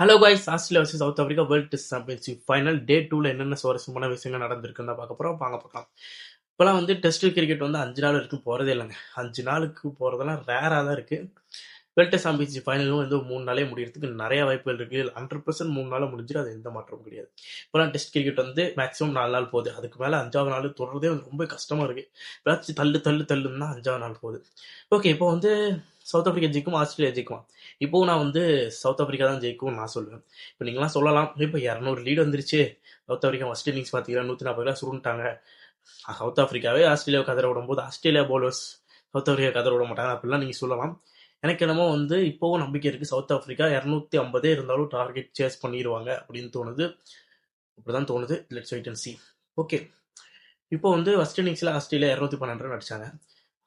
Hello guys, Australia versus South Africa World Test Championship final day 2ல என்னென்ன சுவாரஸ்யமான விஷயங்கள் நடந்திருக்குன்னு தான் பார்க்க போகிறோம். வாங்க பார்க்கலாம். இப்போலாம் டெஸ்ட் கிரிக்கெட் 5 நாள் வரைக்கும் போகிறதே இல்லைங்க. 5 நாளுக்கு போகிறதெல்லாம் ரேராக தான் இருக்குது. வேர்ல்ட் டெஸ்ட் சாம்பியன்ஷிப் ஃபைனலும் 3 நாளே முடியறதுக்கு நிறைய வாய்ப்புகள் இருக்குது. 100% 3 நாளில் முடிஞ்சிடும், அது எந்த மாற்றமும் கிடையாது. இப்போலாம் டெஸ்ட் கிரிக்கெட் மேக்ஸிமம் 4 நாள் போகுது. அதுக்கு மேலே 5வது நாள் தொடர்றதே ரொம்ப கஷ்டமாக இருக்குது. ஏதாச்சும் தள்ளுன்னு தான் 5வது நாள் போகுது. ஓகே, இப்போ சவுத் ஆஃப்ரிக்கா ஜெயிக்கும், ஆஸ்திரேலியா ஜெயிக்கும். இப்போ நான் சவுத் ஆஃப்ரிக்கா தான் ஜெயிக்கும்னு நான் சொல்லுவேன். இப்போ நீங்களாம் சொல்லலாம், இப்போ 200 லீடு வந்துருச்சு, சவுத் ஆஃப்ரிக்கா ஃபர்ஸ்ட் இன்னிங்ஸ் பார்த்தீங்கன்னா 140 சுருண்டாங்க, சவுத் ஆஃப்ரிக்காவே ஆஸ்திரேலியாவை கதற விடும்போது ஆஸ்திரேலியா பவுலர்ஸ் சவுத் ஆஃப்ரிக்கா கதற விட மாட்டாங்க அப்படிலாம் நீங்கள் சொல்லலாம். எனக்கு என்னமோ இப்போவும் நம்பிக்கை இருக்குது, சவுத் ஆஃப்ரிக்கா 250 இருந்தாலும் டார்கெட் சேஸ் பண்ணிடுவாங்க அப்படின்னு தோணுது. அப்படிதான் தோணுது. Let's wait and see. Okay, இப்போ ஃபர்ஸ்ட் இன்னிங்ஸில் ஆஸ்திரேலியா 212 ரன் அடிச்சாங்க,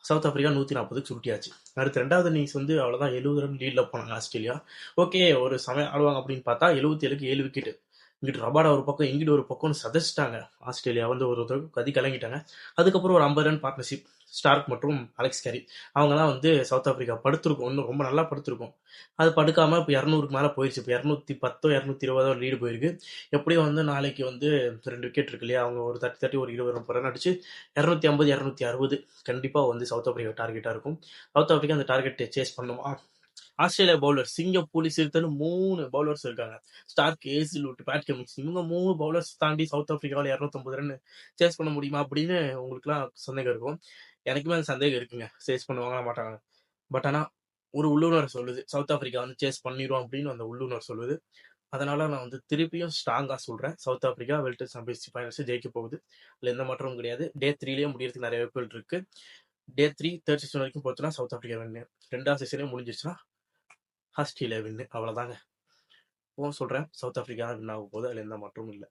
சவுத் ஆஃப்ரிக்கா 140 சுருட்டியாச்சு. அடுத்து ரெண்டாவது இன்னிங்ஸ் அவ்வளோதான், 70 ரன் லீடில் போனாங்க ஆஸ்திரேலியா. ஓகே, ஒரு சமயம் ஆடுவாங்க அப்படின்னு பார்த்தா 77க்கு 7 விக்கெட். இங்கிட்டு ரபாடா ஒரு பக்கம், இங்கிட்டு ஒரு பக்கம்னு சதைச்சிட்டாங்க. ஆஸ்திரேலியா ஒரு கதி கலங்கிட்டாங்க. அதுக்கப்புறம் ஒரு 50 ரன் பார்ட்னர்ஷிப், ஸ்டார்க் மற்றும் அலெக்ஸ் கேரி. அவங்கலாம் சவுத் ஆஃப்ரிக்கா படுத்திருக்கும், இன்னும் ரொம்ப நல்லா படுத்திருக்கும். அது படுக்காம இப்போ 200க்கு மேலே போயிடுச்சு. இப்போ 210 220 லீடு போயிருக்கு. எப்படியும் நாளைக்கு 2 விக்கெட் இருக்கு இல்லையா, அவங்க ஒரு 30 ஒரு 20 ரன் அடிச்சு 250 260 கண்டிப்பாக சவுத் ஆஃப்ரிக்கா டார்கெட்டாக இருக்கும். சவுத் ஆஃப்ரிக்கா அந்த டார்கெட்டை சேஸ் பண்ணுமா? ஆஸ்திரேலியா பவுலர் சிங்கப்பூலி சிறுத்தைன்னு 3 பவுலர்ஸ் இருக்காங்க. ஸ்டார்க், ஏசிலூட், பேட் கமின்ஸ், இவங்க 3 பவுலர்ஸ் தாண்டி சவுத் ஆஃப்ரிக்காவில் 250 ரன் சேஸ் பண்ண முடியுமா அப்படின்னு உங்களுக்குலாம் சந்தேகம் இருக்கும். எனக்குமே அந்த சந்தேகம் இருக்குங்க, சேஸ் பண்ணுவாங்களா மாட்டாங்க. பட் ஆனால் ஒரு உள்ளுணர் சொல்லுது சவுத் ஆஃப்ரிக்கா சேஸ் பண்ணிடும் அப்படின்னு அந்த உள்ளுணர் சொல்லுது. அதனால நான் திருப்பியும் ஸ்ட்ராங்காக சொல்கிறேன், south Africa World Test championship finals ஜெயிக்க போகுது. அதில் எந்த மாற்றமும் கிடையாது. டே 3லேயே முடியறதுக்கு நிறைய வாய்ப்புகள் இருக்கு. டே 3 தேர்ட் செஷன் வரைக்கும் போச்சுன்னா சவுத் ஆஃப்ரிக்கா வின்னு, 2வது செஷனே முடிஞ்சிருச்சுன்னா ஆஸ்திரேலியா வின்னு. அவ்வளோதாங்க. இப்போ சொல்கிறேன், சவுத் ஆஃப்ரிக்கா வின் ஆக போகுது, அதில் எந்த மாற்றமும் இல்லை.